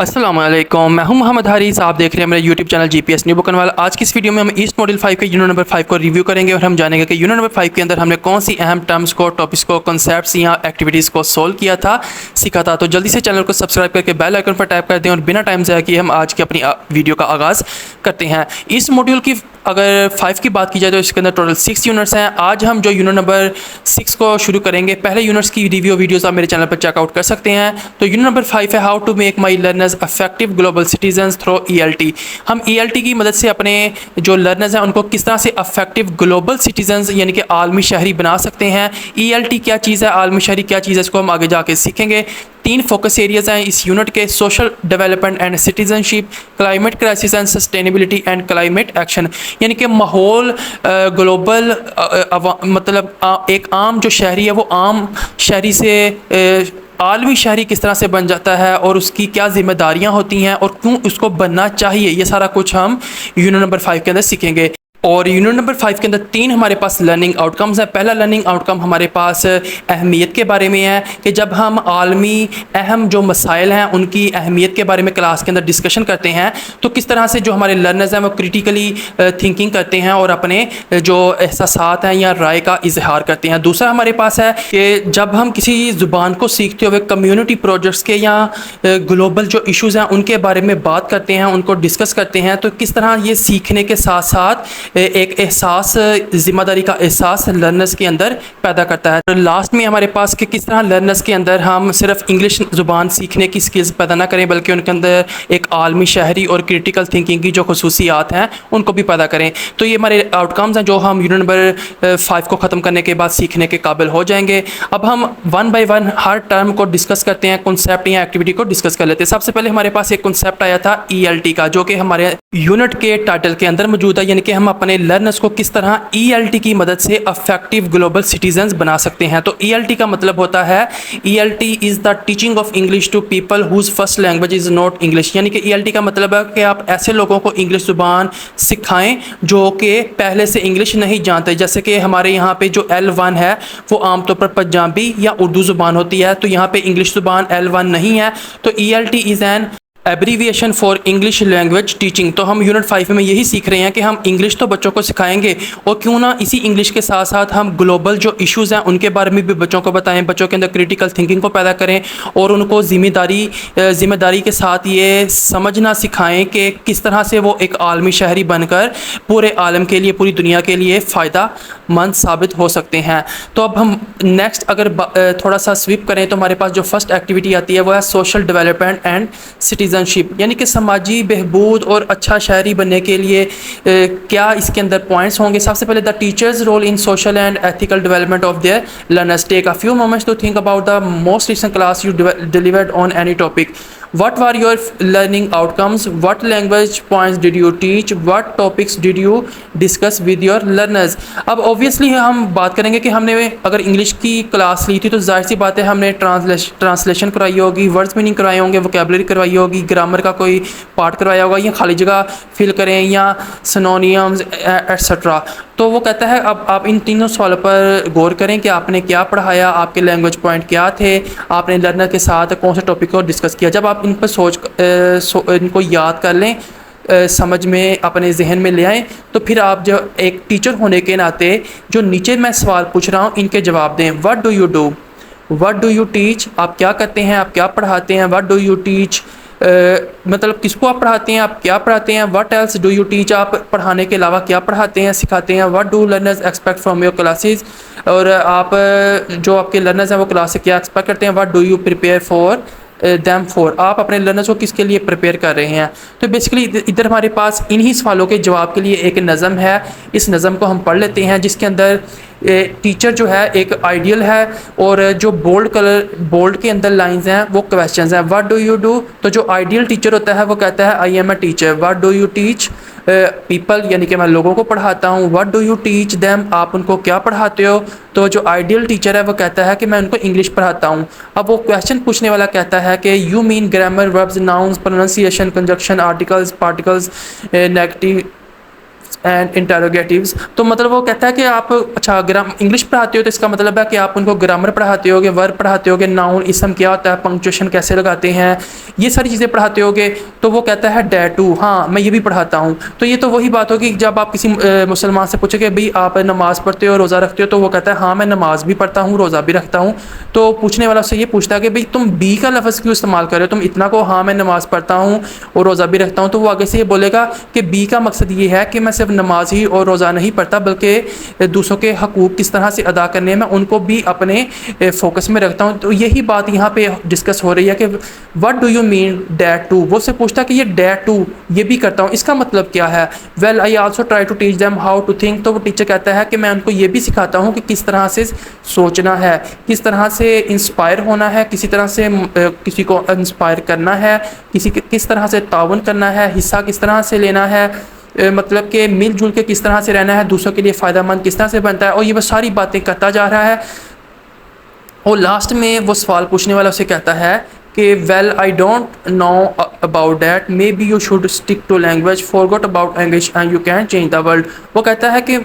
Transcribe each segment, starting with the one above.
अस्सलाम वालेकुम, मैं हूं मोहम्मद हारिस। आप देख रहे हैं मेरे यूट्यूब चैनल जीपीएस न्यू बुकन वाला। आज की इस वीडियो में हम ईस्ट मॉड्यूल 5 के यूनिट नंबर 5 को रिव्यू करेंगे और हम जानेंगे कि यूनिट नंबर 5 के अंदर हमने कौन सी अहम टर्म्स को, टॉपिक्स को, कॉन्सेप्ट्स या एक्टिविटीज़ को सोल्व किया था, सीखा था। तो जल्दी से चैनल को सब्सक्राइब करके बेल आइकन पर टैप कर दें और बिना टाइम ज़ाया किए हम आज की अपनी वीडियो का आगाज़ करते हैं। इस मॉड्यूल की अगर 5 की बात की जाए तो इसके अंदर टोटल 6 यूनिट्स हैं। आज हम जो यूनिट नंबर 6 को शुरू करेंगे, पहले यूनिट्स की रिव्यू वीडियोस आप मेरे चैनल पर चेकआउट कर सकते हैं। तो यूनिट नंबर 5 है how to make my learners effective global citizens through ELT। हम ELT की मदद से अपने जो लर्नर्स हैं उनको किस तरह से इफेक्टिव ग्लोबल सिटीजन्स यानी कि आलमी शहरी बना सकते हैं। ELT क्या चीज़ है, आलमी शहरी क्या चीज़ है, इसको हम आगे जाके सीखेंगे। 3 फोकस एरियाज़ हैं इस यूनिट के: social development and citizenship, climate crisis and sustainability and climate action. यानी कि माहौल, ग्लोबल मतलब एक आम जो शहरी है वो आम शहरी से आलमी शहरी किस तरह से बन जाता है और उसकी क्या जिम्मेदारियां होती हैं और क्यों उसको बनना चाहिए, ये सारा कुछ हम यूनिट नंबर 5 के अंदर सीखेंगे। और यूनिट नंबर 5 के अंदर 3 हमारे पास लर्निंग आउटकम्स हैं। पहला लर्निंग आउटकम हमारे पास अहमियत के बारे में है कि जब हम आलमी अहम जो मसाइल हैं उनकी अहमियत के बारे में क्लास के अंदर डिस्कशन करते हैं तो किस तरह से जो हमारे लर्नर्स हैं वो क्रिटिकली थिंकिंग करते हैं और अपने जो एहसासात हैं या राय का इजहार करते हैं। दूसरा हमारे पास है कि जब हम किसी ज़ुबान को सीखते हुए कम्युनिटी प्रोजेक्ट्स के या ग्लोबल जो इशूज़ हैं उनके बारे में बात करते हैं, उनको डिस्कस करते हैं, तो किस तरह ये सीखने के साथ साथ एक एहसास, ज़िम्मेदारी का एहसास लर्नर्स के अंदर पैदा करता है। तो लास्ट में हमारे पास कि किस तरह लर्नर्स के अंदर हम सिर्फ इंग्लिश ज़ुबान सीखने की स्किल्स पैदा ना करें बल्कि उनके अंदर एक आलमी शहरी और क्रिटिकल थिंकिंग की जो खसूसियात हैं उनको भी पैदा करें। तो ये हमारे आउटकम्स हैं जो हम यूनिट नंबर 5 को ख़त्म करने के बाद सीखने के काबिल हो जाएंगे। अब हम 1 बाय 1 हर टर्म को डिस्कस करते हैं, कॉन्सेप्ट या एक्टिविटी को डिस्कस कर लेते हैं। सबसे पहले हमारे पास एक कॉन्सेप्ट आया था ELT का, जो कि हमारे यूनिट के टाइटल के अंदर मौजूद है, यानी कि हम अपने लर्नर्स को किस तरह ELT की मदद से इफेक्टिव ग्लोबल सिटीजन्स बना सकते हैं। तो ELT का मतलब होता है ELT is the teaching of English to people whose first language is not English. यानी कि ELT का मतलब है कि आप ऐसे लोगों को इंग्लिश ज़ुबान सिखाएं जो कि पहले से इंग्लिश नहीं जानते। जैसे कि हमारे यहाँ पे जो L1 है वो आमतौर पर पंजाबी या उर्दू ज़ुबान होती है, तो यहाँ पे इंग्लिश ज़ुबान L1 नहीं है। तो ELT is an abbreviation for English language teaching. तो हम यूनिट 5 में यही सीख रहे हैं कि हम इंग्लिश तो बच्चों को सिखाएंगे और क्यों ना इसी इंग्लिश के साथ साथ हम ग्लोबल जो इश्यूज़ हैं उनके बारे में भी बच्चों को बताएं, बच्चों के अंदर क्रिटिकल थिंकिंग को पैदा करें और उनको ज़िम्मेदारी के साथ ये समझना सिखाएं कि किस तरह से वो एक आलमी शहरी बनकर पूरे आलम के लिए, पूरी दुनिया के लिए फ़ायदा मंद साबित हो सकते हैं। तो अब हम नेक्स्ट अगर थोड़ा सा स्वीप करें तो हमारे पास जो फर्स्ट एक्टिविटी आती है वो है सोशल डेवलपमेंट एंड सिटीजनशिप, यानी कि समाजी बहबूद और अच्छा शहरी बनने के लिए क्या इसके अंदर पॉइंट्स होंगे। सबसे पहले the teacher's role in social and ethical development of their learners, take a few moments to think about the most recent class you delivered on any topic. What were your learning outcomes? What language points did you teach? What topics did you discuss with your learners? अब obviously हम बात करेंगे कि हमने अगर English की class ली थी तो जाहिर सी बात है हमने ट्रांसलेशन करवाई होगी, वर्ड्स मीनिंग करवाए होंगे, वोकैबुलरी करवाई होगी, ग्रामर का कोई पार्ट करवाया होगा, या खाली जगह फिल करें या सिनोनियम्स एट्सट्रा। तो वो कहता है अब आप इन तीनों सवालों पर गौर करें कि आपने क्या पढ़ाया, आपके लैंग्वेज पॉइंट क्या थे, आपने लर्नर के साथ कौन से टॉपिक को डिस्कस किया। जब आप इन पर इनको याद कर लें, समझ में अपने जहन में ले आएँ, तो फिर आप जो एक टीचर होने के नाते जो नीचे मैं सवाल पूछ रहा हूँ इनके जवाब दें। What do you do, what do you teach, आप क्या करते हैं, आप क्या पढ़ाते हैं। व्हाट डू यू टीच मतलब किसको आप पढ़ाते हैं, आप क्या पढ़ाते हैं। What else do you teach, आप पढ़ाने के अलावा क्या पढ़ाते हैं, सिखाते हैं। What do learners expect from your classes, और आप जो आपके लर्नर्स हैं वो क्लास से क्या एक्सपेक्ट करते हैं। What do you prepare for them for, आप अपने लर्नर्स को किसके लिए प्रिपेयर कर रहे हैं। तो बेसिकली इधर हमारे पास इन्हीं सवालों के जवाब के लिए एक नज़म है। इस नज़म को हम पढ़ लेते हैं, जिसके अंदर टीचर जो है एक आइडियल है और जो बोल्ड के अंदर लाइंस हैं वो क्वेश्चंस हैं। व्हाट डू यू डू, तो जो आइडियल टीचर होता है वो कहता है I am a teacher. What do you teach people, यानी कि मैं लोगों को पढ़ाता हूँ। What do you teach them, आप उनको क्या पढ़ाते हो। तो जो आइडियल टीचर है वो कहता है कि मैं उनको इंग्लिश पढ़ाता हूँ। अब वो क्वेश्चन पूछने वाला कहता है कि you mean grammar, verbs, nouns, pronunciation, conjunction, articles, particles, negative and interrogatives. तो मतलब वो कहता है कि आप अच्छा इंग्लिश पढ़ाते हो तो इसका मतलब है कि आप उनको ग्रामर पढ़ाते होगे, वर्ब पढ़ाते होगे, नाउन इसम क्या होता है, पंक्चुएशन कैसे लगाते हैं, ये सारी चीज़ें पढ़ाते होगे। तो वो कहता है डेट टू, हाँ मैं ये भी पढ़ाता हूँ। तो ये तो वही बात होगी जब आप किसी मुसलमान से पूछोगे भाई आप नमाज़ पढ़ते हो, रोज़ा रखते हो, तो वो कहता है हाँ मैं नमाज़ भी पढ़ता हूँ, रोज़ा भी रखता हूँ। तो पूछने वाला उससे ये पूछता है कि भाई तुम बी का लफ्ज़ क्यों इस्तेमाल कर रहे हो, तुम इतना को हाँ मैं नमाज़ पढ़ता हूँ और रोज़ा भी रखता हूँ। तो वो आगे से ये बोलेगा कि बी का मकसद ये है कि मैं सिर्फ नमाज ही और रोज़ा नहीं पढ़ता बल्कि दूसरों के हकूक़ किस तरह से अदा करने हैं मैं उनको भी अपने फोकस में रखता हूँ। तो यही बात यहाँ पे डिस्कस हो रही है कि what do you mean that too. वो से पूछता है कि ये डैट टू ये भी करता हूँ, इसका मतलब क्या है। Well I also try to teach them how to think. तो वो टीचर कहता है कि मैं उनको ये भी सिखाता हूँ कि किस तरह से सोचना है, किस तरह से इंस्पायर होना है, किसी तरह से किसी को इंस्पायर करना है, किस तरह से ताउन करना है, हिस्सा किस तरह से लेना है, मतलब कि मिलजुल के किस तरह से रहना है, दूसरों के लिए फ़ायदेमंद किस तरह से बनता है। और ये वो सारी बातें करता जा रहा है। और लास्ट में वो सवाल पूछने वाला उसे कहता है कि well I don't know about that, maybe you should stick to language, forgot about English and you can change the world. वो कहता है कि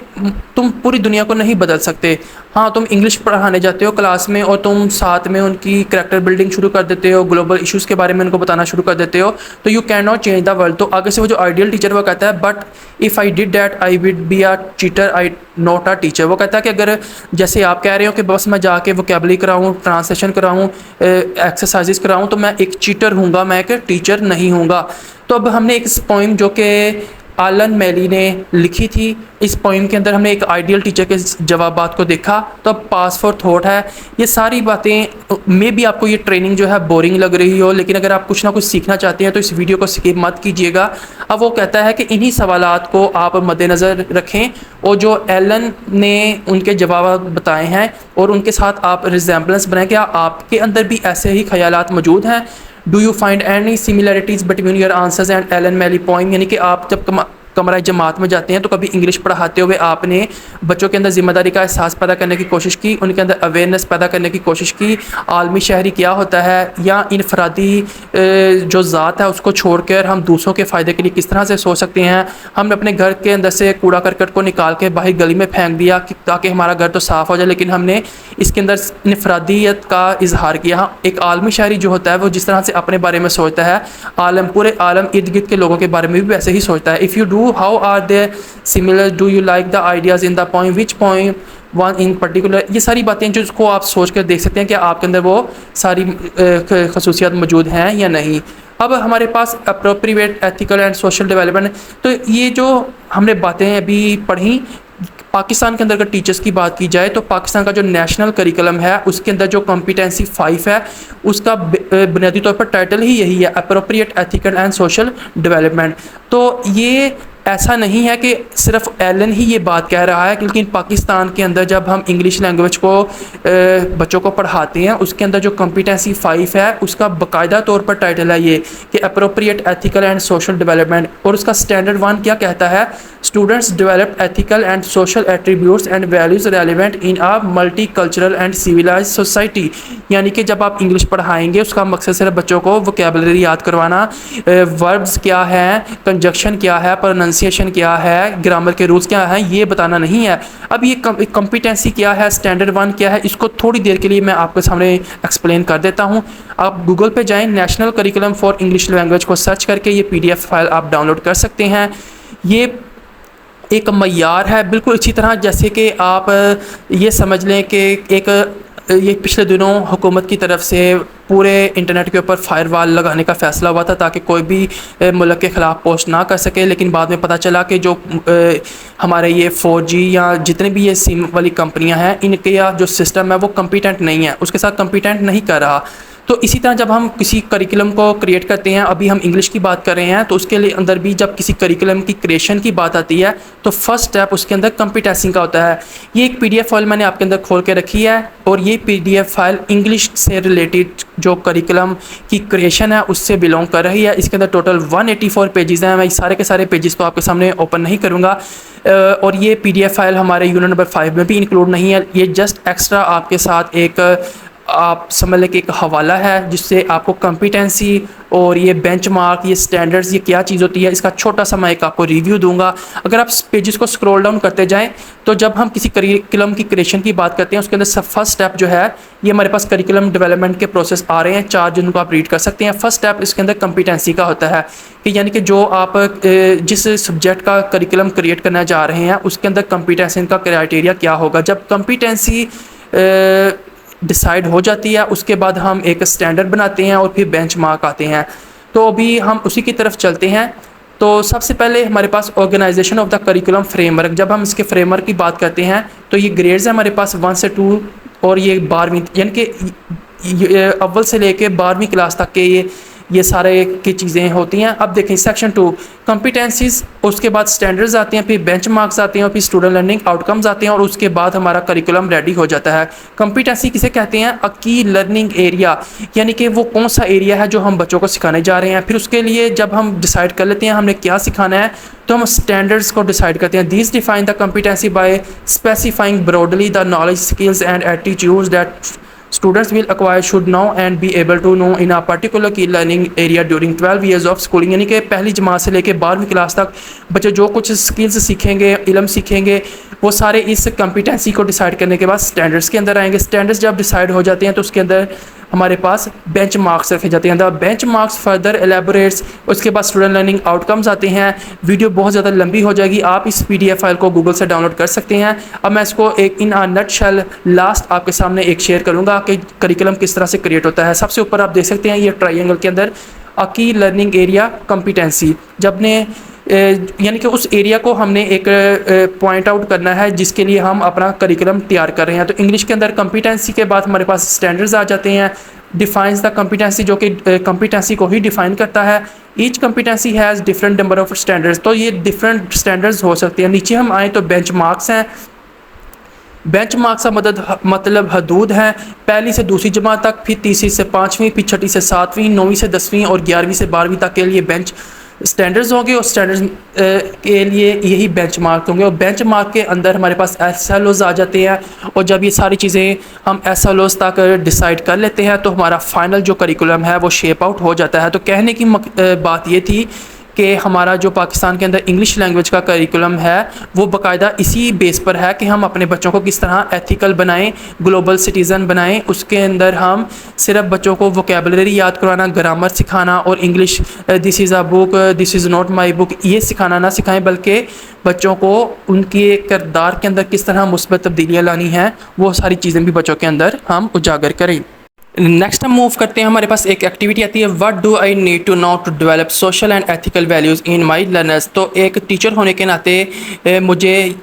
तुम पूरी दुनिया को नहीं बदल सकते, हाँ तुम इंग्लिश पढ़ाने जाते हो क्लास में और तुम साथ में उनकी करैक्टर बिल्डिंग शुरू कर देते हो, ग्लोबल इश्यूज़ के बारे में उनको बताना शुरू कर देते हो, तो you can not change the world. तो आगे से वो जो आइडियल टीचर वो कहता है but if I did that I would be a cheater, I not a teacher. वो कहता है कि अगर जैसे आप कह रहे हो कि बस मैं जाके वोकैबुलरी कराऊँ, ट्रांसलेशन कराऊँ, एक्सरसाइजेस कराऊँ, तो मैं एक चीटर हूँगा, मैं एक टीचर नहीं हूँगा। तो अब हमने एक पोइम जो कि आलन मैली ने लिखी थी, इस पोइम के अंदर हमने एक आइडियल टीचर के जवाबात को देखा। तो अब पास फॉर थॉट है। ये सारी बातें में भी आपको ये ट्रेनिंग जो है बोरिंग लग रही हो, लेकिन अगर आप कुछ ना कुछ सीखना चाहते हैं तो इस वीडियो को स्किप मत कीजिएगा। अब वो कहता है कि इन्हीं सवालात को आप मद्देनज़र रखें और जो एलन ने उनके जवाब बताए हैं और उनके साथ आप रिजेम्बलेंस बनाएं। क्या आपके अंदर भी ऐसे ही ख्यालात मौजूद हैं? Do you find any similarities between your answers and Alan Maley poem. यानी कि आप जब कमरा जमात में जाते हैं तो कभी इंग्लिश पढ़ाते हुए आपने बच्चों के अंदर ज़िम्मेदारी का एहसास पैदा करने की कोशिश की, उनके अंदर अवेयरनेस पैदा करने की कोशिश की, आलमी शहरी क्या होता है या इनफरादी जो ज़ात है उसको छोड़कर हम दूसरों के फ़ायदे के लिए किस तरह से सोच सकते हैं। हमने अपने घर के अंदर से कूड़ा करकट को निकाल के बाहर गली में फेंक दिया ताकि हमारा घर तो साफ़ हो जाए, लेकिन हमने इसके अंदर इनफरादियत का इजहार किया। एक आलमी शहरी जो होता है वो जिस तरह से अपने बारे में सोचता है, पूरे आलम इर्द गिर्द के लोगों के बारे में भी वैसे ही सोचता है। If you do, how are they similar, do you like the ideas in the poem, which poem one in particular। ये सारी बातें जो उसको आप सोच कर देख सकते हैं कि आपके अंदर वो सारी खसूसियात मौजूद हैं या नहीं। अब हमारे पास appropriate ethical and social development. तो ये जो हमने बातें अभी पढ़ी, पाकिस्तान के अंदर अगर टीचर्स की बात की जाए तो पाकिस्तान का जो नेशनल करिकुलम है उसके अंदर जो कॉम्पिटेंसी 5 है उसका बुनियादी तौर पर टाइटल ही यही है, appropriate ethical and social development. तो ये ऐसा नहीं है कि सिर्फ एलन ही ये बात कह रहा है, लेकिन पाकिस्तान के अंदर जब हम इंग्लिश लैंग्वेज को बच्चों को पढ़ाते हैं उसके अंदर जो कॉम्पिटेंसी 5 है उसका बाकायदा तौर पर टाइटल है ये कि appropriate ethical and social development. और उसका स्टैंडर्ड 1 क्या कहता है, students develop ethical and social attributes and values relevant in a multicultural and civilise society. यानी कि जब आप इंग्लिश पढ़ाएंगे उसका मकसद सिर्फ बच्चों को वोकैबुलरी याद करवाना, वर्ब्स क्या है, कंजक्शन क्या है, प्रोनाउंसिएशन क्या है, ग्रामर के रूल्स क्या हैं, ये बताना नहीं है। अब ये कॉम्पिटेंसी क्या है, स्टैंडर्ड 1 क्या है, इसको थोड़ी देर के लिए मैं आपके सामने एक्सप्लेन कर देता हूँ। आप गूगल पे जाएं, national curriculum for English language को सर्च करके ये PDF फाइल आप डाउनलोड कर सकते हैं। ये एक मय्यार है, बिल्कुल इसी तरह जैसे कि आप ये समझ लें कि ये पिछले दिनों हुकूमत की तरफ से पूरे इंटरनेट के ऊपर फायरवॉल लगाने का फ़ैसला हुआ था ताकि कोई भी मुल्क के ख़िलाफ़ पोस्ट ना कर सके, लेकिन बाद में पता चला कि जो हमारे ये 4G या जितने भी ये सिम वाली कंपनियां हैं इनके या जो सिस्टम है वो कम्पिटेंट नहीं है, उसके साथ कम्पिटेंट नहीं कर रहा। तो इसी तरह जब हम किसी करिकुलम को क्रिएट करते हैं, अभी हम इंग्लिश की बात कर रहे हैं, तो उसके लिए अंदर भी जब किसी करिकुलम की क्रिएशन की बात आती है तो फर्स्ट स्टेप उसके अंदर कम्पिटेंसी का होता है। ये एक PDF फाइल मैंने आपके अंदर खोल के रखी है और ये PDF फाइल इंग्लिश से रिलेटेड जो करिकुलम की क्रिएशन है उससे बिलोंग कर रही है। इसके अंदर टोटल 184 पेजेस हैं। मैं सारे के सारे पेजेस को आपके सामने ओपन नहीं करूँगा और ये PDF फाइल हमारे यूनिट नंबर 5 में भी इंक्लूड नहीं है। ये जस्ट एक्स्ट्रा आपके साथ एक आप समझ लें कि एक हवाला है जिससे आपको कॉम्पिटेंसी और ये बेंचमार्क, ये स्टैंडर्ड्स, ये क्या चीज़ होती है, इसका छोटा सा मैं एक आपको रिव्यू दूंगा। अगर आप पेजेस को स्क्रॉल डाउन करते जाएं तो जब हम किसी करिकुलम की क्रिएशन की बात करते हैं उसके अंदर फर्स्ट स्टेप जो है, ये हमारे पास करिकुलम डेवलपमेंट के प्रोसेस आ रहे हैं 4 जिनको आप रीड कर सकते हैं। फर्स्ट स्टेप इसके अंदर कॉम्पिटेंसी का होता है कि यानी कि जो आप जिस सब्जेक्ट का करिकुलम क्रिएट करना जा रहे हैं उसके अंदर कॉम्पिटेंसी का क्राइटेरिया क्या होगा। जब कॉम्पिटेंसी डिसाइड हो जाती है उसके बाद हम एक स्टैंडर्ड बनाते हैं और फिर बेंचमार्क आते हैं। तो अभी हम उसी की तरफ चलते हैं। तो सबसे पहले हमारे पास organisation of the curriculum framework. जब हम इसके फ्रेमवर्क की बात करते हैं तो ये ग्रेड्स है हमारे पास 1 से 2 और ये 12वीं यानी कि अव्वल से लेके 12वीं क्लास तक के ये सारे की चीज़ें होती हैं। अब देखें सेक्शन 2 कॉम्पिटेंसीज, उसके बाद स्टैंडर्ड्स आते हैं, फिर बेंचमार्क्स आते हैं और फिर स्टूडेंट लर्निंग आउटकम्स आते हैं और उसके बाद हमारा करिकुलम रेडी हो जाता है। कॉम्पिटेंसी किसे कहते हैं? अ की लर्निंग एरिया, यानी कि वो कौन सा एरिया है जो हम बच्चों को सिखाने जा रहे हैं। फिर उसके लिए जब हम डिसाइड कर लेते हैं हमने क्या सिखाना है तो हम स्टैंडर्ड्स को डिसाइड करते हैं। These define the competency by specifying broadly the knowledge, skills and attitudes that students will acquire should know and be able to know in a particular key learning area during 12 years of schooling। यानी कि पहली जमात से लेकर 12वीं class तक बच्चे जो कुछ स्किल्स सीखेंगे, इल्म सीखेंगे, वो सारे इस कॉम्पिटेंसी को डिसाइड करने के बाद स्टैंडर्ड्स के अंदर आएंगे। स्टैंडर्ड्स जब डिसाइड हो जाते हैं तो उसके अंदर हमारे पास बेंच मार्क्स रखे जाते हैं। द बेंच मार्क्स फर्दर एलेबोरेट्स, उसके बाद स्टूडेंट लर्निंग आउटकम्स आते हैं। वीडियो बहुत ज़्यादा लंबी हो जाएगी, आप इस PDF फाइल को गूगल से डाउनलोड कर सकते हैं। अब मैं इसको एक इन अ नटशेल लास्ट आपके सामने एक शेयर करूँगा कि करिकुलम किस तरह से क्रिएट होता है। सबसे ऊपर आप देख सकते हैं ये ट्राइंगल के अंदर अ की लर्निंग एरिया कॉम्पिटेंसी, जब ने यानी कि उस एरिया को हमने एक पॉइंट आउट करना है जिसके लिए हम अपना करिकुलम तैयार कर रहे हैं। तो इंग्लिश के अंदर कॉम्पिटेंसी के बाद हमारे पास स्टैंडर्ड्स आ जाते हैं। डिफाइंस द कॉम्पिटेंसी, जो कि कॉम्पिटेंसी को ही डिफाइन करता है। Each competency has different number of standards, तो ये डिफरेंट स्टैंडर्ड्स हो सकते हैं। नीचे हम आए तो बेंच मार्क्स हैं। बेंच मार्क्स का मतलब हदूद है, पहली से दूसरी जमात तक, फिर तीसरी से 5वीं, फिर छठी से 7वीं, 9वीं से 10वीं और 11वीं से 12वीं तक के लिए बेंच स्टैंडर्ड्स होंगे और स्टैंडर्ड्स के लिए यही बेंच मार्क होंगे। और बेंच मार्क के अंदर हमारे पास SLOs आ जाते हैं और जब ये सारी चीज़ें हम SLOs तक डिसाइड कर लेते हैं तो हमारा फाइनल जो करिकुलम है वो शेप आउट हो जाता है। तो कहने की बात ये थी कि हमारा जो पाकिस्तान के अंदर इंग्लिश लैंग्वेज का करिकुलम है वो बाकायदा इसी बेस पर है कि हम अपने बच्चों को किस तरह एथिकल बनाएं, ग्लोबल सिटीज़न बनाएं। उसके अंदर हम सिर्फ बच्चों को वोकेबलरी याद करवाना, ग्रामर सिखाना और English this is a book, this is not my book, ये सिखाना ना सिखाएं, बल्कि बच्चों को उनके किरदार के अंदर किस तरह मुस्बत तब्दीलियाँ लानी हैं वो सारी चीज़ें भी बच्चों के अंदर हम उजागर करें। नेक्स्ट हम मूव करते हैं, हमारे पास एक एक्टिविटी आती है what do I need to know to develop social and ethical values in my learners. तो एक टीचर होने के नाते मुझे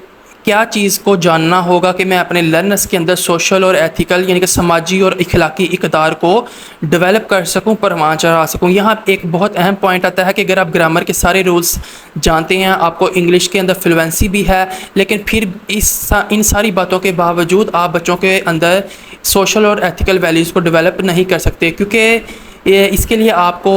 क्या चीज़ को जानना होगा कि मैं अपने लर्नर्स के अंदर सोशल और एथिकल यानी कि समाजी और इखलाकी इक़दार को डेवलप कर सकूं, परवान चढ़ा सकूं। यहाँ एक बहुत अहम पॉइंट आता है कि अगर आप ग्रामर के सारे रूल्स जानते हैं, आपको इंग्लिश के अंदर फ्लुएंसी भी है, लेकिन फिर इन सारी बातों के बावजूद आप बच्चों के अंदर सोशल और एथिकल वैल्यूज़ को डेवलप नहीं कर सकते, क्योंकि इसके लिए आपको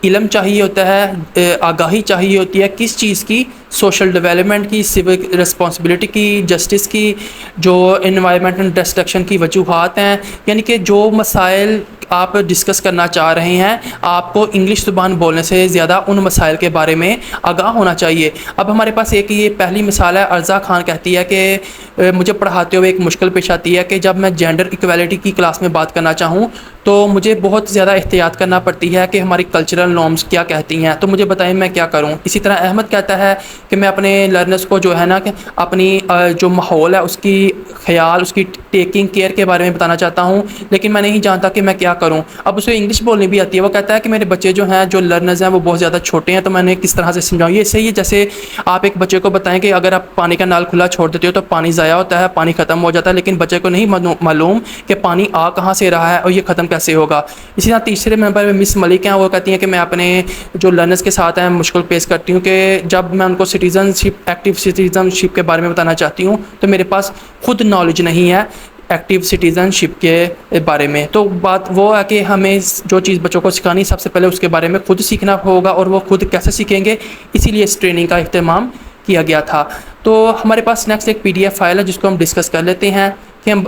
इल्म चाहिए होता है, आगाही चाहिए होती है किस चीज़ की, सोशल डेवलपमेंट की, सिविक रिस्पॉन्सिबिलिटी की, जस्टिस की, जो एनवायरनमेंटल डिस्ट्रक्शन की वजूहात हैं, यानी कि जो मसाइल आप डिस्कस करना चाह रहे हैं आपको इंग्लिश ज़ुबान बोलने से ज़्यादा उन मसाइल के बारे में आगाह होना चाहिए। अब हमारे पास एक ये पहली मिसाल है, अर्ज़ा खान कहती है कि मुझे पढ़ाते हुए एक मुश्किल पेश आती है कि जब मैं जेंडर इक्वालिटी की क्लास में बात करना चाहूँ तो मुझे बहुत ज़्यादा एहतियात करना पड़ती है कि हमारी कल्चरल नॉर्म्स क्या कहती हैं, तो मुझे बताएं मैं क्या करूं। इसी तरह अहमद कहता है कि मैं अपने लर्नर्स को जो है ना कि अपनी जो माहौल है उसकी ख्याल, उसकी टेकिंग केयर के बारे में बताना चाहता हूं, लेकिन मैं नहीं जानता कि मैं क्या करूं। अब उसे इंग्लिश बोलनी भी आती है। वो कहता है कि मेरे बच्चे जो हैं, जो लर्नर्स हैं, वो बहुत ज़्यादा छोटे हैं, तो मैंने किस तरह से समझाऊँ। ये सही है, जैसे आप एक बच्चे को बताएं कि अगर आप पानी का नल खुला छोड़ देते हो तो पानी ज़ाया होता है, पानी ख़त्म हो जाता है, लेकिन बच्चे को नहीं मालूम कि पानी आ कहाँ से रहा है और ये ख़त्म कैसे होगा। इसी तरह तीसरे नंबर पर मिस मलिक हैं, वो कहती हैं कि मैं अपने जो लर्नर्स के साथ हैं मुश्किल पेश करती हूँ कि जब मैं उनको सिटीज़नशिप, एक्टिव सिटीज़नशिप के बारे में बताना चाहती हूँ तो मेरे पास खुद नॉलेज नहीं है एक्टिव सिटीज़नशिप के बारे में। तो बात वो है कि हमें जो चीज़ बच्चों को सिखानी सबसे पहले उसके बारे में खुद सीखना होगा, और वो खुद कैसे सीखेंगे, इसीलिए इस ट्रेनिंग का अहतमाम किया गया था। तो हमारे पास नेक्स्ट एक PDF फाइल है जिसको हम डिस्कस कर लेते हैं कि हम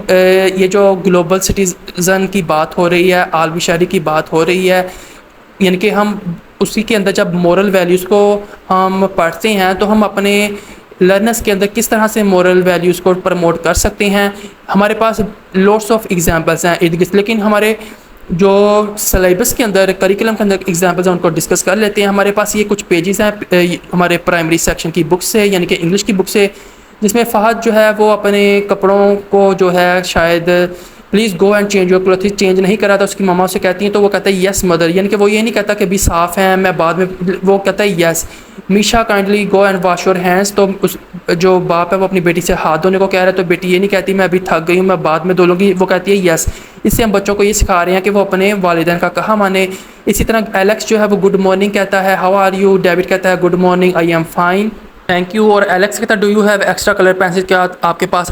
ये जो ग्लोबल सिटीज़न की बात हो रही है, आलमी शहरी की बात हो रही है, यानी कि हम उसी के अंदर जब मोरल वैल्यूज़ को हम पढ़ते हैं तो हम अपने लर्नर्स के अंदर किस तरह से मोरल वैल्यूज़ को प्रमोट कर सकते हैं। हमारे पास लॉट्स ऑफ एग्जांपल्स हैं इर्द गिर्द, लेकिन हमारे जो सिलेबस के अंदर करिकुलम के अंदर एग्जांपल्स हैं उनको डिस्कस कर लेते हैं। हमारे पास ये कुछ पेजेस हैं हमारे प्राइमरी सेक्शन की बुक से, यानी कि इंग्लिश की बुक से, जिसमें फ़हद जो है वो अपने कपड़ों को जो है शायद please go and change your cloth change नहीं करा था, उसकी मामा उसे कहती हैं तो वो कहता है यस मदर, यानी कि वो ये नहीं कहता कि अभी साफ़ हैं मैं बाद में, वो कहता है yes. Misha kindly go and wash your hands, तो उस जो बाप है वो अपनी बेटी से हाथ धोने को कह रहा है, तो बेटी ये नहीं कहती मैं अभी थक गई हूँ मैं बाद में धो लूँगी, वो कहती है यस। इससे हम बच्चों को ये सिखा रहे हैं कि वो अपने वालिदैन का कहा माने। इसी तरह एलेक्स जो है वो गुड मॉर्निंग कहता है, हाउ आर यू, डेविड कहता है good morning, I am fine, thank you. और एलेक्स कहता है do you have extra colour pencil, क्या आपके पास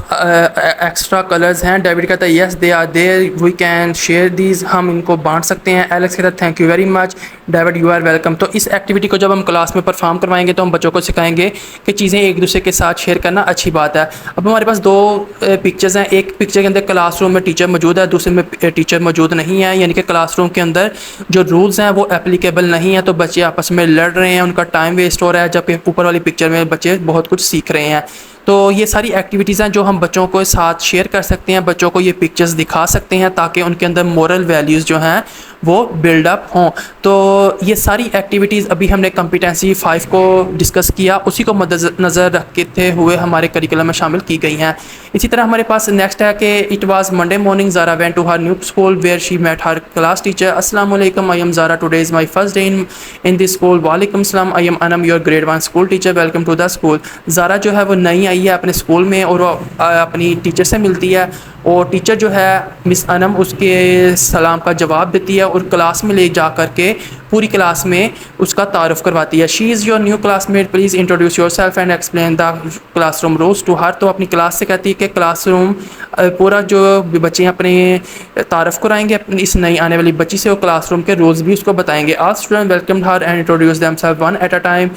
एक्स्ट्रा कलर्स हैं। डेविड कहता है yes they are there, we can share these, हम इनको बांट सकते हैं। एलेक्स कहता है thank you very much, David you are welcome. तो इस एक्टिविटी को जब हम क्लास में परफॉर्म करवाएंगे तो हम बच्चों को सिखाएंगे कि चीज़ें एक दूसरे के साथ शेयर करना अच्छी बात है। अब हमारे पास दो पिक्चर्स हैं, एक पिक्चर के अंदर क्लासरूम में टीचर मौजूद है, दूसरे में टीचर मौजूद नहीं है, यानी कि क्लासरूम के अंदर जो रूल्स हैं वो एप्लीकेबल नहीं है, तो बच्चे आपस में लड़ रहे हैं, उनका टाइम वेस्ट हो रहा है, जब ऊपर वाली पिक्चर में बच्चे बहुत कुछ सीख रहे हैं। तो ये सारी एक्टिविटीज़ हैं जो हम बच्चों को साथ शेयर कर सकते हैं, बच्चों को ये पिक्चर्स दिखा सकते हैं ताकि उनके अंदर मोरल वैल्यूज़ जो हैं वो बिल्डअप हों। तो ये सारी एक्टिविटीज़ अभी हमने कॉम्पिटेंसी 5 को डिस्कस किया, उसी को मद्देनज़र रखते हुए हमारे करिकुलम में शामिल की गई हैं। इसी तरह हमारे पास नेक्स्ट है कि it was Monday morning, Zara went to her new school where she met her class teacher, अस्सलाम वालेकुम, I am Zara, today is my first day in this school, वालेकुम सलाम, I am Anam your grade 1 school teacher, welcome to the school. Zara जो है वो नई आई है अपने स्कूल में और वो अपनी टीचर से मिलती है, और टीचर जो है मिस अनम उसके सलाम का जवाब देती है और क्लास में ले जा कर के पूरी क्लास में उसका तारुफ करवाती है। She is your new classmate, please introduce yourself and explain the classroom rules to her. तो अपनी क्लास से कहती है कि क्लासरूम पूरा जो बच्चे अपने तारुफ कराएंगे इस नई आने वाली बच्ची से, और क्लासरूम के रूल्स भी उसको बताएंगे। All student welcome her and introduce themselves one at a time,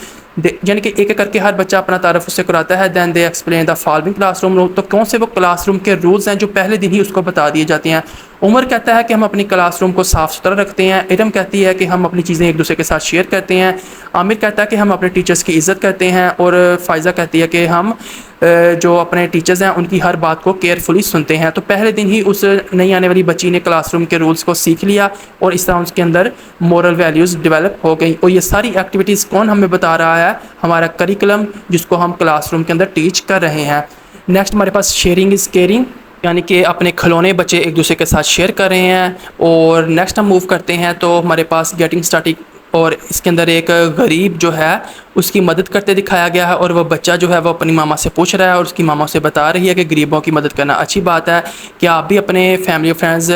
यानी कि एक एक करके हर बच्चा अपना तारुफ उससे कराता है। Then they explain the following classroom rule, तो कौन से वो क्लासरूम के रूल्स हैं जो पहले दिन ही उसको बता दिए जाते हैं। उमर कहता है कि हम अपनी क्लासरूम को साफ़ सुथरा रखते हैं। इरम कहती है कि हम अपनी चीज़ें एक दूसरे के साथ शेयर करते हैं। आमिर कहता है कि हम अपने टीचर्स की इज़्ज़त करते हैं, और फ़ायज़ा कहती है कि हम जो अपने टीचर्स हैं उनकी हर बात को केयरफुली सुनते हैं। तो पहले दिन ही उस नई आने वाली बच्ची ने क्लासरूम के रूल्स को सीख लिया और इस तरह उसके अंदर मोरल वैल्यूज़ डेवलप हो गई। और ये सारी एक्टिविटीज़ कौन हमें बता रहा है, हमारा करिकुलम जिसको हम क्लासरूम के अंदर टीच कर रहे हैं। नेक्स्ट हमारे पास शेयरिंग इज़ केयरिंग, यानी कि अपने खिलौने बच्चे एक दूसरे के साथ शेयर कर रहे हैं। और नेक्स्ट हम मूव करते हैं तो हमारे पास गेटिंग स्टार्टिंग, और इसके अंदर एक गरीब जो है उसकी मदद करते दिखाया गया है, और वह बच्चा जो है वो अपनी मामा से पूछ रहा है और उसकी मामा से बता रही है कि गरीबों की मदद करना अच्छी बात है, क्या आप भी अपने फैमिली और फ्रेंड्स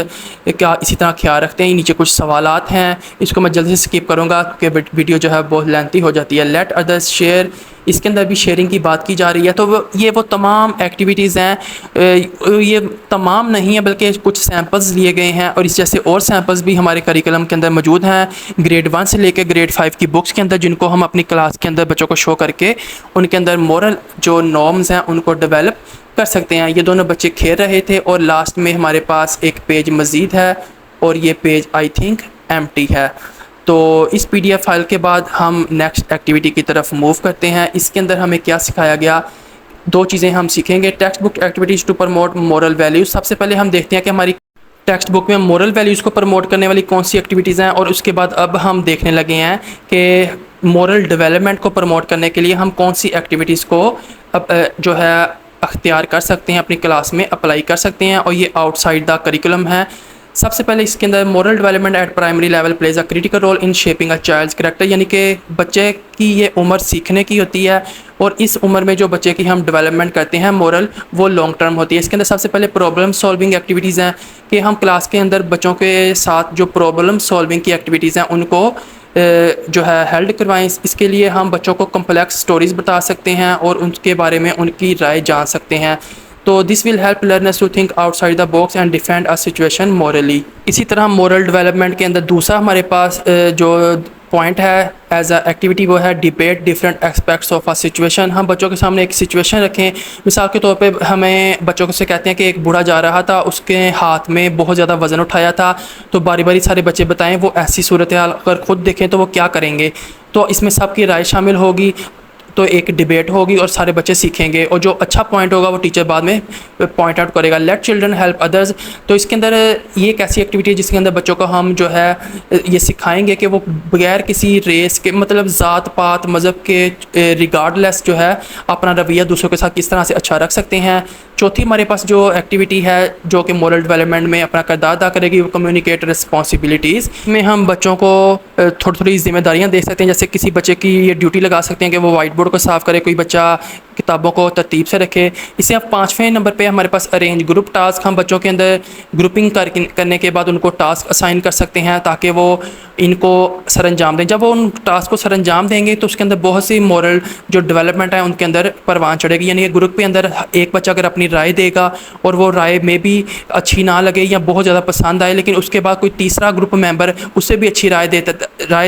क्या इसी तरह ख्याल रखते हैं। नीचे कुछ सवालात हैं, इसको मैं जल्दी से स्किप करूँगा क्योंकि वीडियो जो है बहुत लेंथी हो जाती है। लेट अदर्स शेयर, इसके अंदर भी शेयरिंग की बात की जा रही है। तो वो तमाम एक्टिविटीज़ हैं, ये तमाम नहीं है बल्कि कुछ सैम्पल्स लिए गए हैं, और इस जैसे और सैम्पल्स भी हमारे करिकुलम के अंदर मौजूद हैं ग्रेड 1 से लेकर ग्रेड 5 की बुक्स के अंदर, जिनको हम अपनी क्लास के अंदर बच्चों को शो करके उनके अंदर मोरल जो नॉर्म्स हैं उनको डेवलप कर सकते हैं। ये दोनों बच्चे खेल रहे थे, और लास्ट में हमारे पास एक पेज मज़ीद है, और ये पेज आई थिंक एम्प्टी है। तो इस PDF फाइल के बाद हम नेक्स्ट एक्टिविटी की तरफ मूव करते हैं। इसके अंदर हमें क्या सिखाया गया, दो चीज़ें हम सीखेंगे। Textbook activities to promote moral values, सबसे पहले हम देखते हैं कि हमारी टेक्स्ट बुक में मोरल वैल्यूज़ को प्रमोट करने वाली कौन सी एक्टिविटीज़ हैं, और उसके बाद अब हम देखने लगे हैं कि मोरल डेवलपमेंट को प्रमोट करने के लिए हम कौन सी एक्टिविटीज़ को अब जो है अख्तियार कर सकते हैं, अपनी क्लास में अप्लाई कर सकते हैं, और ये आउटसाइड द करिकुलम है। सबसे पहले इसके अंदर moral development at primary level plays a critical role in shaping a child's character, यानी कि बच्चे की ये उम्र सीखने की होती है, और इस उम्र में जो बच्चे की हम डेवलपमेंट करते हैं मोरल, वो लॉन्ग टर्म होती है। इसके अंदर सबसे पहले प्रॉब्लम सॉल्विंग एक्टिविटीज़ हैं कि हम क्लास के अंदर बच्चों के साथ जो प्रॉब्लम सॉल्विंग की एक्टिविटीज़ हैं उनको जो है हेल्ड करवाएं। इसके लिए हम बच्चों को कम्प्लेक्स स्टोरीज़ बता सकते हैं और उनके बारे में उनकी राय जान सकते हैं। तो this will help learners to think outside the box and defend a situation morally. इसी तरह मोरल डेवलपमेंट के अंदर दूसरा हमारे पास जो पॉइंट है एज अ एक्टिविटी वो है debate different aspects of a situation. हम बच्चों के सामने एक सिचुएशन रखें, मिसाल के तौर पे हमें बच्चों से कहते हैं कि एक बूढ़ा जा रहा था, उसके हाथ में बहुत ज़्यादा वज़न उठाया था, तो बारी बारी सारे बच्चे बताएं वो ऐसी सूरत हाल अगर ख़ुद देखें तो वो क्या करेंगे। तो इसमें सबकी राय शामिल होगी, तो एक डिबेट होगी और सारे बच्चे सीखेंगे, और जो अच्छा पॉइंट होगा वो टीचर बाद में पॉइंट आउट करेगा। लेट चिल्ड्रन हेल्प अदर्स, तो इसके अंदर ये एक ऐसी एक्टिविटी है जिसके अंदर बच्चों को हम जो है ये सिखाएंगे कि वो बगैर किसी रेस के, मतलब ज़ात पात मज़हब के रिगार्डलेस जो है अपना रवैया दूसरों के साथ किस तरह से अच्छा रख सकते हैं। चौथी हमारे पास जो एक्टिविटी है जो कि मोरल डेवलपमेंट में अपना किरदार अदा करेगी वो कम्युनिकेट रिस्पॉन्सिबिलिटीज़ में हम बच्चों को थोड़ी थोड़ी जिम्मेदारियां दे सकते हैं। जैसे किसी बच्चे की ये ड्यूटी लगा सकते हैं कि वो वाइट बोर्ड को साफ़ करे, कोई बच्चा किताबों को तरतीब से रखे। इसे अब 5वें नंबर पे हमारे पास अरेंज ग्रुप टास्क। हम बच्चों के अंदर ग्रुपिंग करने के बाद उनको टास्क असाइन कर सकते हैं ताकि वो इनको सरअंजाम दें। जब वो उन टास्क को सरअंजाम देंगे तो उसके अंदर बहुत सी मोरल जो डेवलपमेंट है उनके अंदर परवान चढ़ेगी। यानी कि ग्रुप के अंदर एक बच्चा अगर अपनी राय देगा और वो राय में भी अच्छी ना लगे या बहुत ज़्यादा पसंद आए, लेकिन उसके बाद कोई तीसरा ग्रुप मेंबर उससे भी अच्छी राय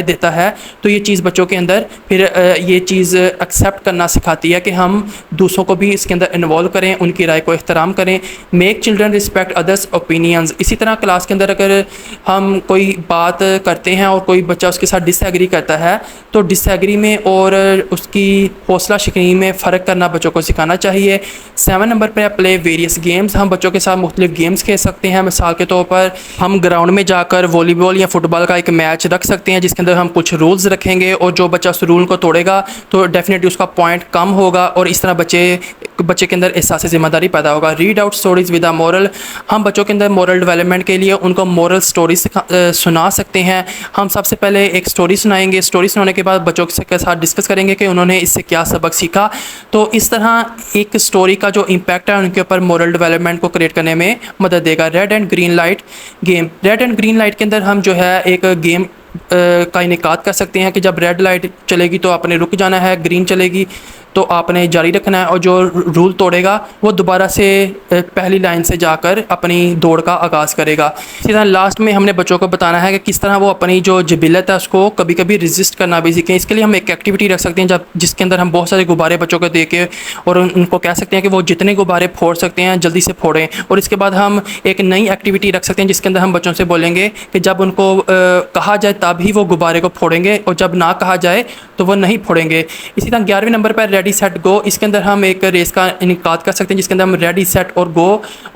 देता है, तो ये चीज़ बच्चों के अंदर फिर ये चीज़ एक्सेप्ट करना सिखाती है कि हम दूसरों को भी इसके अंदर इन्वॉल्व करें, उनकी राय को एहतराम करें। Make children respect others opinions. इसी तरह क्लास के अंदर अगर हम कोई बात करते हैं और कोई बच्चा उसके साथ डिसएग्री करता है तो डिसएग्री में और उसकी हौसला शिकनी में फ़र्क करना बच्चों को सिखाना चाहिए। 7 नंबर पर प्ले वेरियस गेम्स। हम बच्चों के साथ मुख्तलिफ गेम्स खेल सकते हैं। मिसाल के तौर पर हम ग्राउंड में जाकर वॉलीबॉल या फुटबॉल का एक मैच रख सकते हैं जिसके अंदर हम कुछ रूल्स रखेंगे और जो बच्चा उस रूल को तोड़ेगा तो डेफिनेटली उसका पॉइंट कम होगा और इस तरह बच्चे के अंदर एहसास ज़िम्मेदारी पैदा होगा। Read out stories with a moral. हम बच्चों के अंदर मोरल डेवलपमेंट के लिए उनको मोरल स्टोरी सुना सकते हैं। हम सबसे पहले एक स्टोरी सुनाएंगे, स्टोरी सुनाने के बाद बच्चों के साथ डिस्कस करेंगे कि उन्होंने इससे क्या सबक सीखा। तो इस तरह एक स्टोरी का जो इम्पैक्ट है उनके ऊपर मोरल डेवलपमेंट को क्रिएट करने में मदद देगा। Red and green light game. Red and green light के अंदर हम जो है एक गेम का इनेकाद कर सकते हैं कि जब रेड लाइट चलेगी तो आपने रुक जाना है, ग्रीन चलेगी तो आपने जारी रखना है और जो रूल तोड़ेगा वो दोबारा से पहली लाइन से जाकर अपनी दौड़ का आगाज़ करेगा। इसी तरह लास्ट में हमने बच्चों को बताना है कि किस तरह वो अपनी जो जबिलत है उसको कभी कभी रेजिस्ट करना भी सीखें। इसके लिए हम एक एक्टिविटी रख सकते हैं जिसके अंदर हम बहुत सारे गुब्बारे बच्चों को दे के और उनको कह सकते हैं कि वो जितने गुब्बारे फोड़ सकते हैं जल्दी से फोड़ें। और इसके बाद हम एक नई एक्टिविटी रख सकते हैं जिसके अंदर हम बच्चों से बोलेंगे कि जब उनको कहा जाए तभी वो गुब्बारे को फोड़ेंगे और जब ना कहा जाए तो वो नहीं फोड़ेंगे। इसी तरह 11वें नंबर पर रेडी सेट गो। इसके अंदर हम एक रेस का इनेकाद कर सकते हैं जिसके अंदर हम रेडी सेट और गो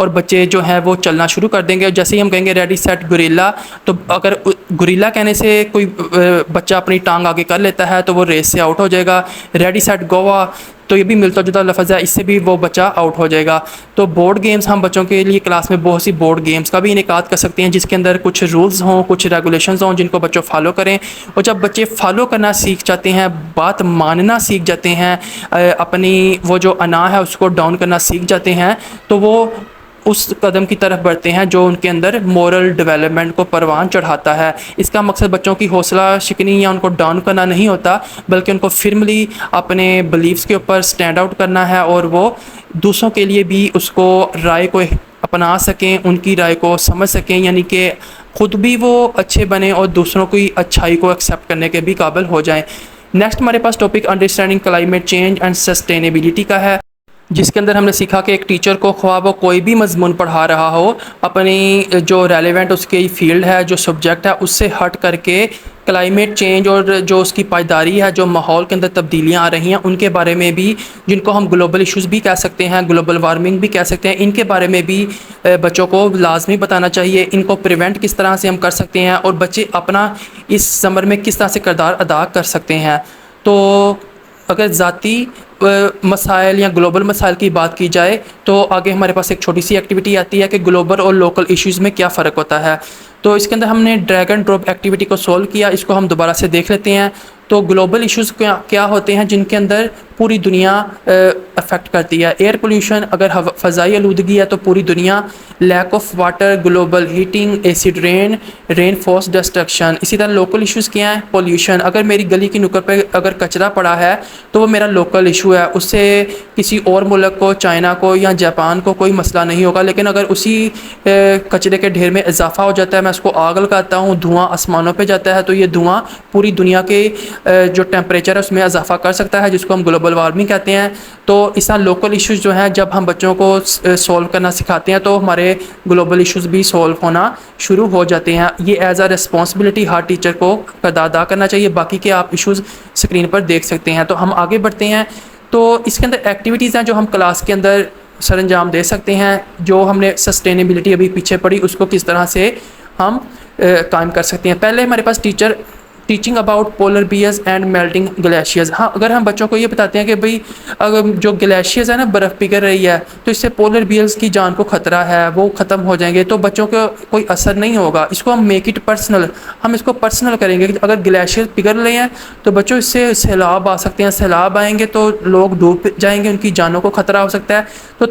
और बच्चे जो है वो चलना शुरू कर देंगे। और जैसे ही हम कहेंगे रेडी सेट गुरिल्ला, तो अगर गुरिल्ला कहने से कोई बच्चा अपनी टांग आगे कर लेता है तो वो रेस से आउट हो जाएगा। रेडी सेट गोवा, तो ये भी मिलता जुलता लफ्ज़ है, इससे भी वो बच्चा आउट हो जाएगा। तो बोर्ड गेम्स हम बच्चों के लिए क्लास में बहुत सी बोर्ड गेम्स का भी इनेकाद कर सकते हैं जिसके अंदर कुछ रूल्स हों, कुछ रेगुलेशंस हों जिनको बच्चों फॉलो करें। और जब बच्चे फॉलो करना सीख जाते हैं, बात मानना सीख जाते हैं, अपनी वो जो अना है उसको डाउन करना सीख जाते हैं, तो वो उस कदम की तरफ बढ़ते हैं जो उनके अंदर मोरल डेवलपमेंट को परवान चढ़ाता है। इसका मकसद बच्चों की हौसला शिकनी या उनको डाउन करना नहीं होता, बल्कि उनको फिरमली अपने बिलीव्स के ऊपर स्टैंड आउट करना है और वो दूसरों के लिए भी उसको राय को अपना सकें, उनकी राय को समझ सकें, यानी कि ख़ुद भी वो अच्छे बने और दूसरों की अच्छाई को एक्सेप्ट करने के भी काबिल हो जाएं। नेक्स्ट हमारे पास topic understanding climate change and sustainability का है, जिसके अंदर हमने सीखा कि एक टीचर को ख्वाह वो कोई भी मजमून पढ़ा रहा हो, अपनी जो रेलेवेंट उसकी फील्ड है, जो सब्जेक्ट है, उससे हट करके क्लाइमेट चेंज और जो उसकी पायदारी है, जो माहौल के अंदर तब्दीलियां आ रही हैं उनके बारे में भी, जिनको हम ग्लोबल इश्यूज़ भी कह सकते हैं, ग्लोबल वार्मिंग भी कह सकते हैं, इनके बारे में भी बच्चों को लाजमी बताना चाहिए। इनको प्रिवेंट किस तरह से हम कर सकते हैं और बच्चे अपना इस समर में किस तरह से किरदार अदा कर सकते हैं। तो अगर ज़ाती मसाइल या ग्लोबल मसाइल की बात की जाए तो आगे हमारे पास एक छोटी सी एक्टिविटी आती है कि ग्लोबल और लोकल इश्यूज़ में क्या फ़र्क होता है। तो इसके अंदर हमने ड्रैग एंड ड्रॉप एक्टिविटी को सॉल्व किया, इसको हम दोबारा से देख लेते हैं। तो ग्लोबल इश्यूज़ क्या होते हैं जिनके अंदर पूरी दुनिया अफेक्ट करती है। एयर पोल्यूशन, अगर फ़ज़ाई आलूदगी है तो पूरी दुनिया, lack of water, global heating, acid rain, rain force destruction. इसी तरह लोकल इश्यूज़ क्या हैं? पोल्यूशन, अगर मेरी गली की नुक्कड़ पे अगर कचरा पड़ा है तो वो मेरा लोकल इशू है, उससे किसी और मुल्क को, चाइना को या जापान को कोई मसला नहीं होगा। लेकिन अगर उसी कचरे के ढेर में इजाफा हो जाता है, मैं उसको आग लगाता हूँ, धुआं आसमानों पे जाता है, तो ये धुआं पूरी दुनिया के जो टेम्परेचर है उसमें इजाफा कर सकता है, जिसको हम ग्लोबल वार्मिंग कहते हैं। तो इस तरह लोकल इश्यूज़ जो हैं, जब हम बच्चों को सॉल्व करना सिखाते हैं तो हमारे ग्लोबल इश्यूज़ भी सॉल्व होना शुरू हो जाते हैं। ये एज अ रिस्पॉन्सिबिलिटी हर टीचर को अदा करना चाहिए। बाकी के आप इश्यूज़ स्क्रीन पर देख सकते हैं। तो हम आगे बढ़ते हैं। तो इसके अंदर एक्टिविटीज़ हैं जो हम क्लास के अंदर सरंजाम दे सकते हैं। जो हमने सस्टेनेबिलिटी अभी पीछे पढ़ी, उसको किस तरह से हम कायम कर सकते हैं। पहले हमारे पास teaching about polar bears and melting glaciers. हाँ, अगर हम बच्चों को ये बताते हैं कि भाई अगर जो ग्लेशियर्स है ना, बर्फ़ पिघल रही है, तो इससे पोलर बियर्स की जान को ख़तरा है, वो ख़त्म हो जाएंगे, तो बच्चों को कोई असर नहीं होगा। इसको हम मेक इट पर्सनल, हम इसको पर्सनल करेंगे कि अगर ग्लेशियर पिघल रहे हैं तो बच्चों इससे सैलाब आ सकते हैं, सैलाब आएंगे तो लोग डूब जाएंगे, उनकी जानों को ख़तरा हो सकता है। तो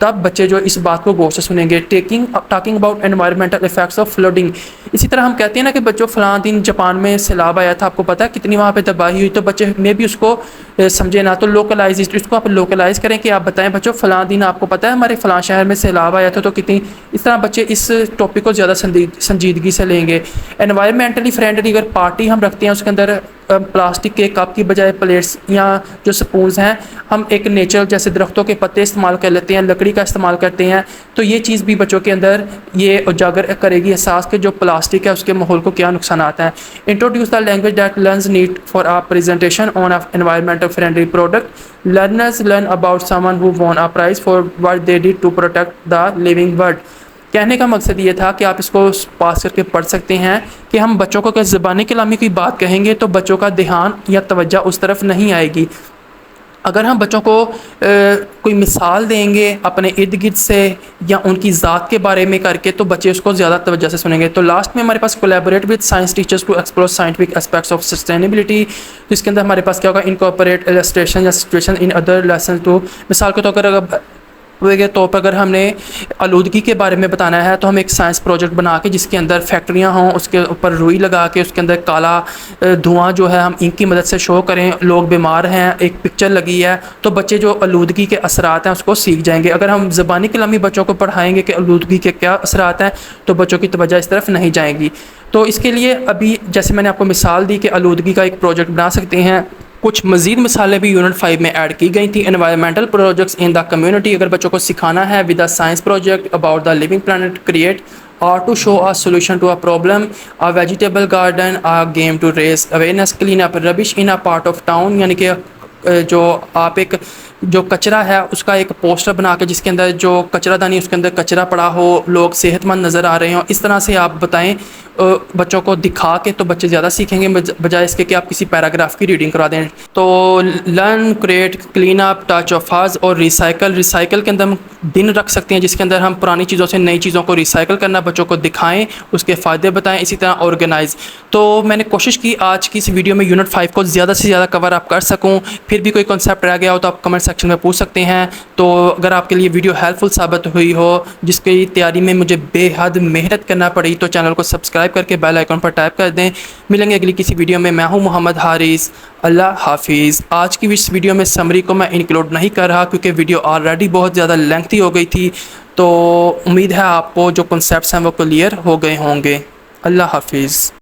तब बच्चे जो इस बात को गौर से सुनेंगे। Talking about environmental effects of flooding. इसी तरह हम कहते हैं ना कि बच्चों फलां दिन जापान में सैलाब आया था, आपको पता है कितनी वहाँ पे तबाही हुई, तो बच्चे में भी उसको समझे ना, तो लोकलाइज, इसको आप लोकलाइज करें कि आप बताएं बच्चों फलां दिन आपको पता है हमारे फलां शहर में सैलाब आया था, तो कितनी, इस तरह बच्चे इस टॉपिक को ज़्यादा संजीदगी से लेंगे। एनवायरमेंटली फ्रेंडली अगर पार्टी हम रखते हैं, उसके अंदर प्लास्टिक के कप की बजाय प्लेट्स या जो स्पून्स हैं, हम एक नेचुरल जैसे दरख्तों के पत्ते इस्तेमाल कर लेते हैं, लकड़ी का इस्तेमाल करते हैं, तो ये चीज़ भी बच्चों के अंदर ये उजागर करेगी एहसास के जो प्लास्टिक है उसके माहौल को क्या नुकसान आता है। Introduce the language that learns need for a presentation on a environmental friendly product. Learners learn about someone who won a prize for what they did to protect the living world. कहने का मकसद ये था कि आप इसको पास करके पढ़ सकते हैं कि हम बच्चों को अगर ज़बानी कलामी की बात कहेंगे तो बच्चों का ध्यान या तवज्जो उस तरफ नहीं आएगी। अगर हम बच्चों को कोई मिसाल देंगे अपने इर्द गिर्द से या उनकी ज़ात के बारे में करके, तो बच्चे उसको ज़्यादा तवज्जो से सुनेंगे। तो लास्ट में हमारे पास collaborate with science teachers to explore scientific aspects of sustainability. तो इसके अंदर हमारे पास क्या होगा? इनकॉर्पोरेट इलस्ट्रेशन या सिचुएशन इन अदर लेसन। तो मिसाल के तौर पर अगर हमने आलूदगी के बारे में बताना है तो हम एक साइंस प्रोजेक्ट बना के जिसके अंदर फैक्ट्रियां हों, उसके ऊपर रुई लगा के उसके अंदर काला धुआं जो है हम इंक की मदद से शो करें, लोग बीमार हैं, एक पिक्चर लगी है, तो बच्चे जो आलूदगी के असरात हैं उसको सीख जाएंगे। अगर हम ज़बानी कलामी बच्चों को पढ़ाएंगे कि आलूदगी के क्या असरात हैं, तो बच्चों की तवज्जो इस तरफ नहीं जाएगी। तो इसके लिए अभी जैसे मैंने आपको मिसाल दी कि आलूदगी का एक प्रोजेक्ट बना सकते हैं। कुछ मज़ीद मिसालें भी यूनिट 5 में ऐड की गई थी। Environmental projects in the community, अगर बच्चों को सिखाना है with a science project about the living planet create और to show a solution to a problem, a vegetable garden, a game to raise awareness, clean up rubbish in a part of town. यानी कि जो आप एक जो कचरा है उसका एक पोस्टर बना के जिसके अंदर जो कचरादानी उसके अंदर कचरा पड़ा हो, लोग सेहतमंद नज़र आ रहे हों, इस तरह से आप बताएं बच्चों को दिखा के, तो बच्चे ज़्यादा सीखेंगे बजाय इसके कि आप किसी पैराग्राफ की रीडिंग करा दें। तो learn, create, clean up, touch of हाज और रिसाइकल के अंदर हम दिन रख सकते हैं जिसके अंदर हम पुरानी चीज़ों से नई चीज़ों को रिसाइकल करना बच्चों को दिखाएं, उसके फ़ायदे बताएं। इसी तरह ऑर्गेनाइज़। तो मैंने कोशिश की आज की इस वीडियो में यूनिट 5 को ज़्यादा से ज़्यादा कवर आप कर सकूँ। फिर भी कोई कॉन्सेप्ट रह गया हो तो आप कमेंट सेक्शन में पूछ सकते हैं। तो अगर आपके लिए वीडियो हेल्पफुल साबित हुई हो, जिसकी तैयारी में मुझे बेहद मेहनत करना पड़ी, तो चैनल को सब्सक्राइब करके बेल आइकन पर टैप कर दें। मिलेंगे अगली किसी वीडियो में। मैं हूं मोहम्मद हारिस। अल्लाह हाफिज़। आज की इस वीडियो में समरी को मैं इंक्लूड नहीं कर रहा क्योंकि वीडियो ऑलरेडी बहुत ज़्यादा लेंथी हो गई थी। तो उम्मीद है आपको जो कॉन्सेप्ट्स हैं वो क्लियर हो गए होंगे। अल्लाह हाफिज़।